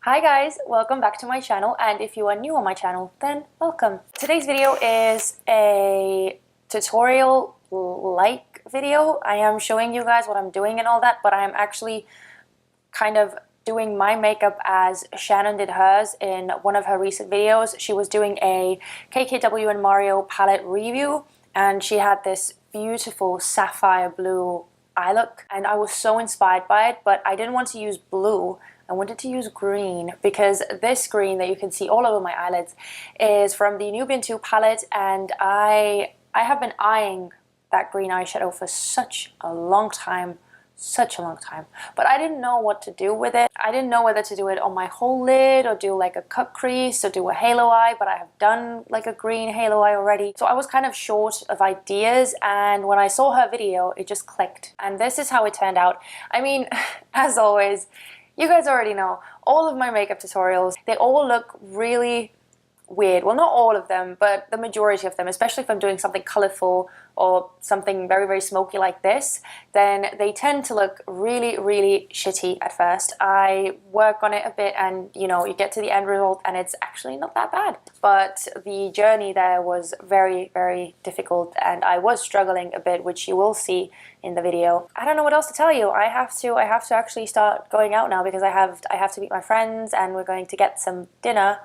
Hi guys, welcome back to my channel, and if you are new on my channel, then welcome. Today's video is a tutorial-like video. I am showing you guys what I'm doing and all that, but I am actually kind of doing my makeup as Shannon did hers in one of her recent videos. She was doing a KKW and Mario palette review, and she had this beautiful sapphire blue eye look, and I was so inspired by it, but I didn't want to use blue. I wanted to use green because this green that you can see all over my eyelids is from the Nubian 2 palette, and I have been eyeing that green eyeshadow for such a long time, but I didn't know what to do with it. I didn't know whether to do it on my whole lid or do like a cut crease or do a halo eye, but I have done like a green halo eye already. So I was kind of short of ideas, and when I saw her video, it just clicked. And this is how it turned out. I mean, as always, you guys already know, all of my makeup tutorials, they all look really weird. Well, not all of them, but the majority of them, especially if I'm doing something colorful or something very, very smoky like this, then they tend to look really, really shitty at first. I work on it a bit and, you know, you get to the end result and it's actually not that bad. But the journey there was very, very difficult, and I was struggling a bit, which you will see in the video. I don't know what else to tell you. I have to actually start going out now because I have to meet my friends, and we're going to get some dinner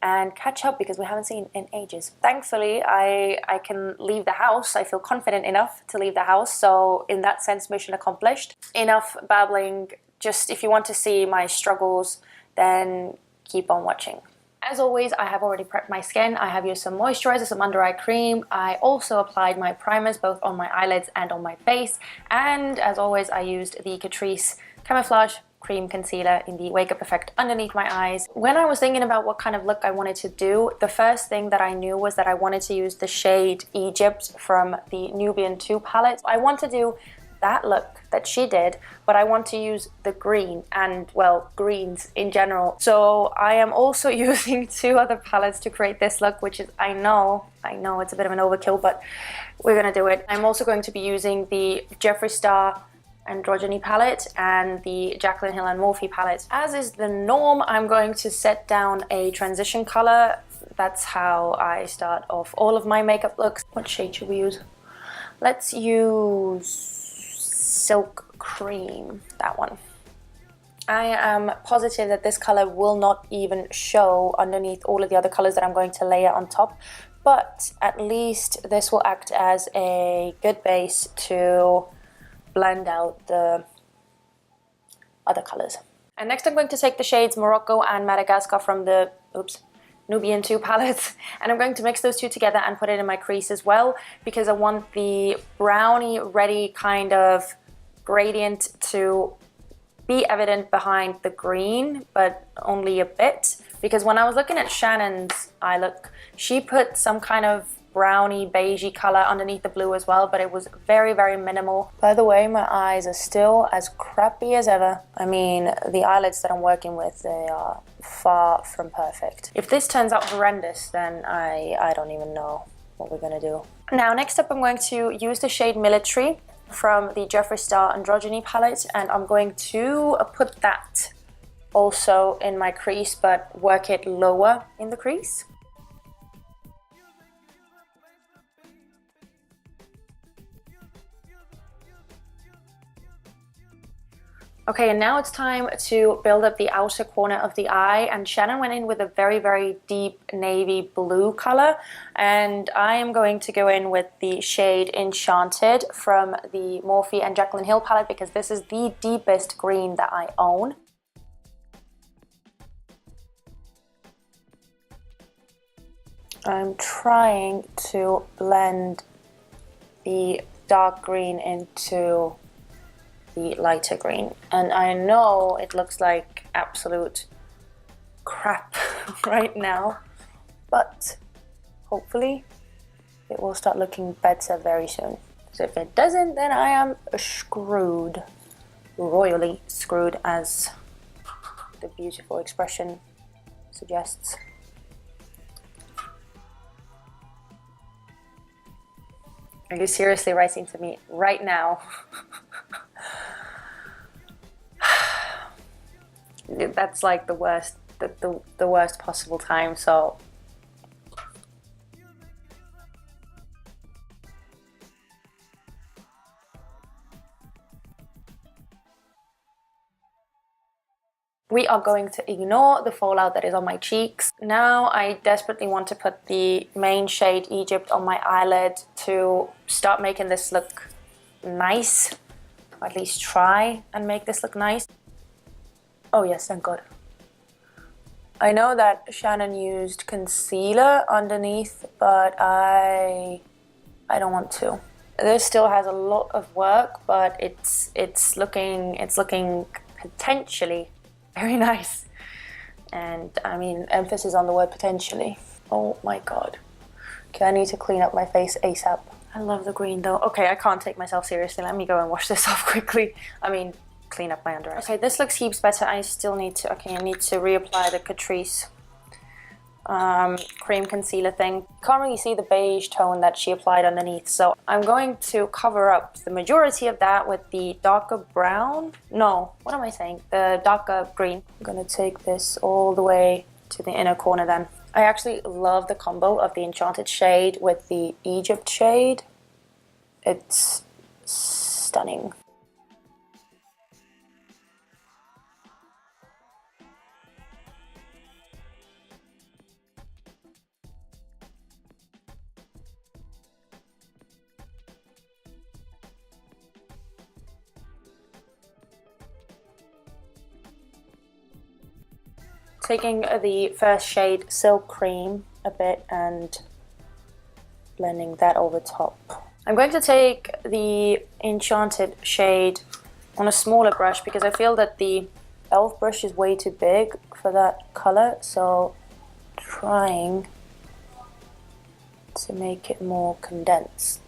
and catch up because we haven't seen in ages. Thankfully, I can leave the house. I feel confident enough to leave the house, so in that sense, mission accomplished. Enough babbling. Just if you want to see my struggles, then keep on watching. As always, I have already prepped my skin. I have used some moisturizer, some under eye cream. I also applied my primers both on my eyelids and on my face, and as always, I used the Catrice Camouflage cream concealer in the Wake Up Effect underneath my eyes. When I was thinking about what kind of look I wanted to do, the first thing that I knew was that I wanted to use the shade Egypt from the Nubian 2 palette. I want to do that look that she did, but I want to use the green and, well, greens in general. So I am also using two other palettes to create this look, which is, I know it's a bit of an overkill, but we're gonna do it. I'm also going to be using the Jeffree Star Androgyny palette and the Jaclyn Hill and Morphe palette. As is the norm, I'm going to set down a transition color. That's how I start off all of my makeup looks. What shade should we use? Let's use Silk Cream, that one. I am positive that this color will not even show underneath all of the other colors that I'm going to layer on top, but at least this will act as a good base to blend out the other colors. And next I'm going to take the shades Morocco and Madagascar from the Nubian 2 palette, and I'm going to mix those two together and put it in my crease as well, because I want the brownie ready kind of gradient to be evident behind the green, but only a bit, because when I was looking at Shannon's eye look, she put some kind of browny beigey color underneath the blue as well, but it was very, very minimal. By the way, my eyes are still as crappy as ever. I mean, the eyelids that I'm working with, they are far from perfect. If this turns out horrendous, then I don't even know what we're gonna do. Now, next up, I'm going to use the shade Military from the Jeffree Star Androgyny palette, and I'm going to put that also in my crease, but work it lower in the crease. Okay, and now it's time to build up the outer corner of the eye, and Shannon went in with a very, very deep navy blue color, and I am going to go in with the shade Enchanted from the Morphe and Jaclyn Hill palette, because this is the deepest green that I own. I'm trying to blend the dark green into the lighter green, and I know it looks like absolute crap right now, but hopefully it will start looking better very soon. So if it doesn't, then I am screwed, royally screwed, as the beautiful expression suggests. Are you seriously writing to me right now? That's like the worst the worst possible time, so we are going to ignore the fallout that is on my cheeks. Now I desperately want to put the main shade Egypt on my eyelid to start making this look nice, or at least try and make this look nice. Oh yes, thank God. I know that Shannon used concealer underneath, but I don't want to. This still has a lot of work, but it's looking potentially very nice. And I mean, emphasis on the word potentially. Oh my God. Okay, I need to clean up my face ASAP. I love the green though. Okay, I can't take myself seriously. Let me go and wash this off quickly. I mean, clean up my under eyes. Okay, this looks heaps better. I still need to, okay, I need to reapply the Catrice cream concealer thing. Can't really see the beige tone that she applied underneath, so I'm going to cover up the majority of that with the darker brown. No, what am I saying? The darker green. I'm gonna take this all the way to the inner corner then. I actually love the combo of the Enchanted shade with the Egypt shade. It's stunning. Taking the first shade Silk Cream a bit and blending that over top. I'm going to take the Enchanted shade on a smaller brush because I feel that the e.l.f. brush is way too big for that color, so trying to make it more condensed.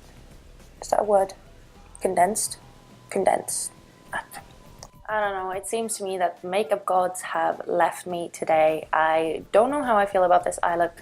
Is that a word? Condensed? Condensed. I don't know, it seems to me that the makeup gods have left me today. I don't know how I feel about this eye look.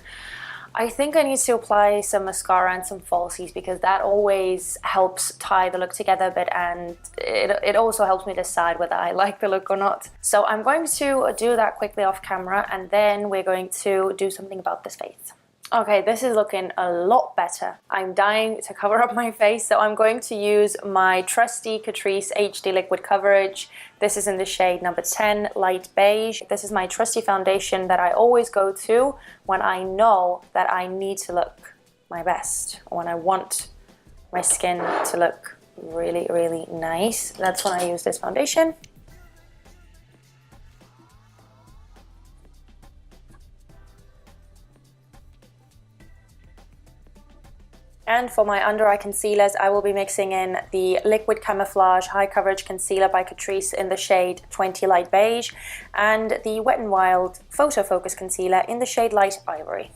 I think I need to apply some mascara and some falsies because that always helps tie the look together a bit, and it also helps me decide whether I like the look or not. So I'm going to do that quickly off camera, and then we're going to do something about this face. Okay, this is looking a lot better. I'm dying to cover up my face, so I'm going to use my trusty Catrice HD Liquid Coverage. This is in the shade number 10, Light Beige. This is my trusty foundation that I always go to when I know that I need to look my best, or when I want my skin to look really, really nice. That's when I use this foundation. And for my under eye concealers, I will be mixing in the Liquid Camouflage High Coverage Concealer by Catrice in the shade 20 Light Beige, and the Wet n Wild Photofocus Concealer in the shade Light Ivory.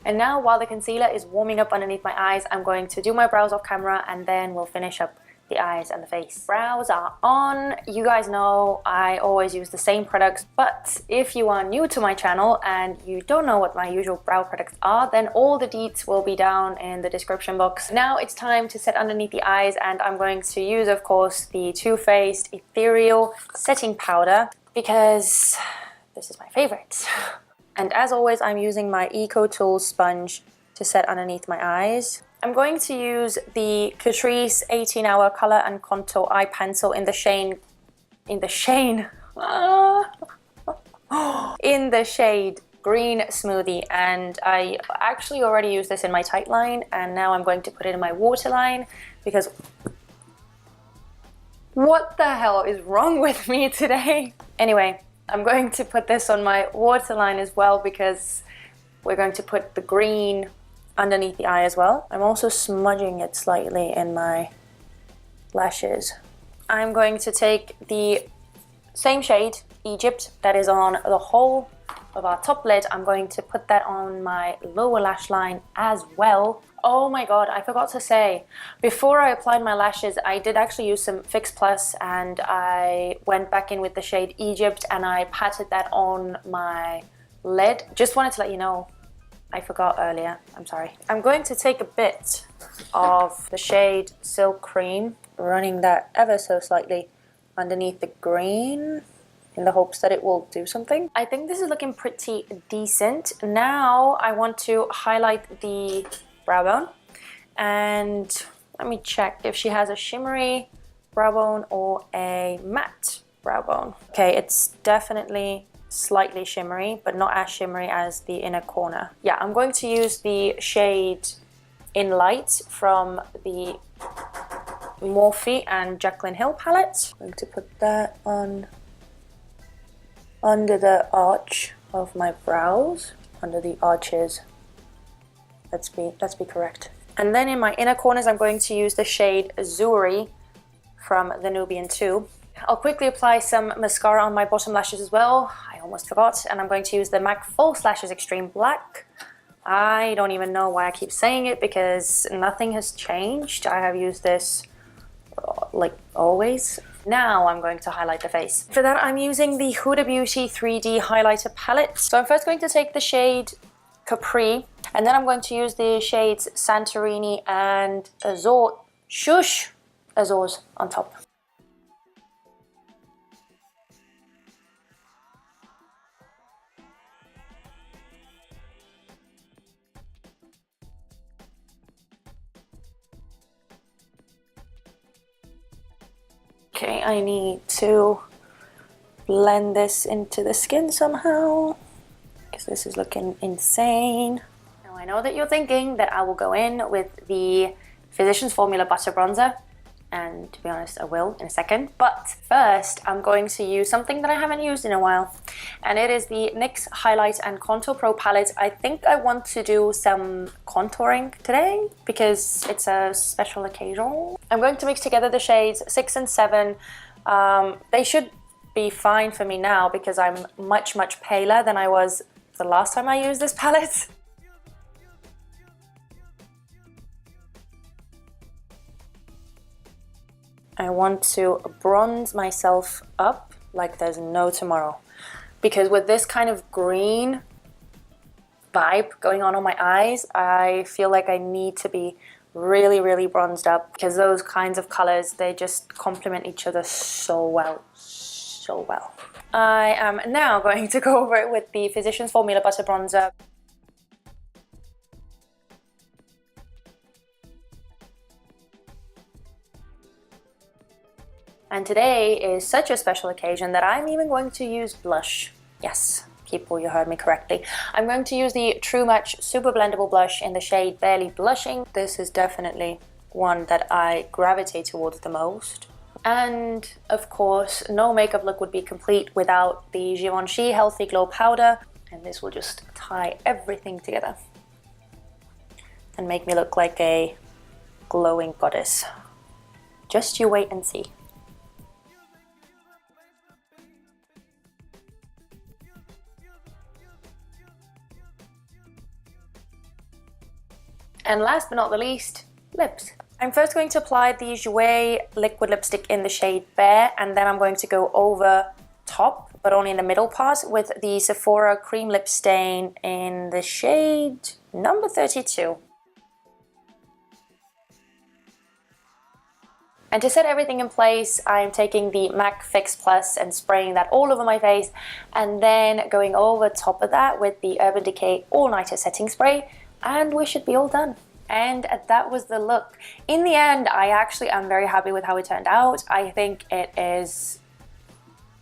And now, while the concealer is warming up underneath my eyes, I'm going to do my brows off camera, and then we'll finish up the eyes and the face. Brows are on. You guys know I always use the same products, but if you are new to my channel and you don't know what my usual brow products are, then all the deets will be down in the description box. Now it's time to set underneath the eyes, and I'm going to use, of course, the Too Faced Ethereal Setting Powder because this is my favorite. And as always, I'm using my Eco Tools sponge to set underneath my eyes. I'm going to use the Catrice 18-Hour Color and Contour Eye Pencil in the shade Green Smoothie, and I actually already used this in my tight line, and now I'm going to put it in my waterline because what the hell is wrong with me today? Anyway, I'm going to put this on my waterline as well because we're going to put the green underneath the eye as well. I'm also smudging it slightly in my lashes. I'm going to take the same shade, Egypt, that is on the whole of our top lid. I'm going to put that on my lower lash line as well. Oh my god, I forgot to say, before I applied my lashes, I did actually use some Fix Plus, and I went back in with the shade Egypt and I patted that on my lid. Just wanted to let you know, I forgot earlier, I'm sorry. I'm going to take a bit of the shade Silk Cream, running that ever so slightly underneath the green in the hopes that it will do something. I think this is looking pretty decent. Now I want to highlight the brow bone, and let me check if she has a shimmery brow bone or a matte brow bone. Okay, it's definitely slightly shimmery, but not as shimmery as the inner corner. Yeah, I'm going to use the shade In Light from the Morphe and Jaclyn Hill palette. I'm going to put that on under the arch of my brows, under the arches. Let's be correct. And then in my inner corners, I'm going to use the shade Azuri from the Nubian too. I'll quickly apply some mascara on my bottom lashes as well. I almost forgot. And I'm going to use the MAC False Lashes Extreme Black. I don't even know why I keep saying it because nothing has changed. I have used this like always. Now I'm going to highlight the face. For that, I'm using the Huda Beauty 3D highlighter palette. So I'm first going to take the shade Capri, and then I'm going to use the shades Santorini and Azores on top. Okay, I need to blend this into the skin somehow, because this is looking insane. Now I know that you're thinking that I will go in with the Physicians Formula Butter Bronzer, and to be honest I will in a second, but first I'm going to use something that I haven't used in a while, and it is the NYX Highlight and Contour Pro palette. I think I want to do some contouring today because it's a special occasion. I'm going to mix together the shades 6 and 7. They should be fine for me now because I'm much paler than I was the last time I used this palette. I want to bronze myself up like there's no tomorrow, because with this kind of green vibe going on my eyes, I feel like I need to be really bronzed up, because those kinds of colors, they just complement each other so well. I am now going to go over it with the Physicians Formula Butter Bronzer. And today is such a special occasion that I'm even going to use blush. Yes, people, you heard me correctly. I'm going to use the True Match Super Blendable Blush in the shade Barely Blushing. This is definitely one that I gravitate towards the most. And of course, no makeup look would be complete without the Givenchy Healthy Glow Powder. And this will just tie everything together and make me look like a glowing goddess. Just you wait and see. And last but not the least, lips. I'm first going to apply the Jouer liquid lipstick in the shade Bare, and then I'm going to go over top, but only in the middle part, with the Sephora Cream Lip Stain in the shade number 32. And to set everything in place, I'm taking the MAC Fix Plus and spraying that all over my face, and then going over top of that with the Urban Decay All Nighter Setting Spray, and we should be all done. And that was the look. In the end, I actually am very happy with how it turned out. I think it is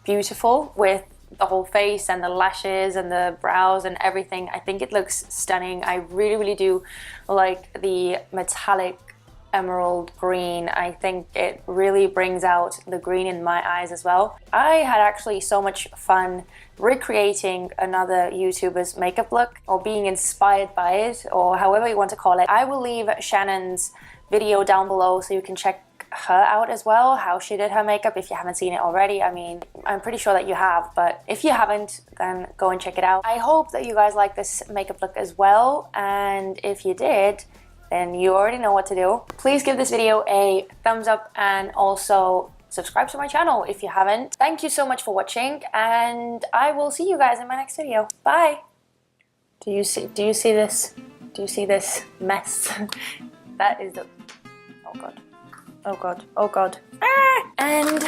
beautiful with the whole face and the lashes and the brows and everything. I think it looks stunning. I really do like the metallic emerald green. I think it really brings out the green in my eyes as well. I had actually so much fun recreating another YouTuber's makeup look, or being inspired by it, or however you want to call it. I will leave Shannon's video down below so you can check her out as well, how she did her makeup, if you haven't seen it already. I mean, I'm pretty sure that you have, but if you haven't, then go and check it out. I hope that you guys like this makeup look as well, and if you did, then you already know what to do. Please give this video a thumbs up and also subscribe to my channel if you haven't. Thank you so much for watching, and I will see you guys in my next video. Bye! Do you see this? Do you see this mess? That is the... oh god. Oh god. Oh god. Ah! And...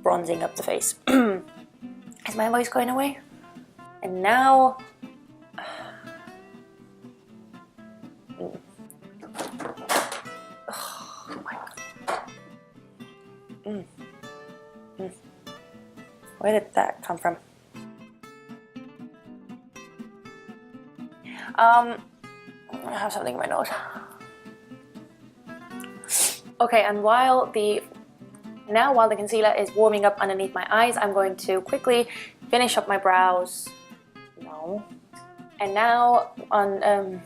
bronzing up the face. Is my voice going away? And now... Oh my God. Where did that come from? I have something in my nose. Okay, and while the concealer is warming up underneath my eyes, I'm going to quickly finish up my brows. No. And now on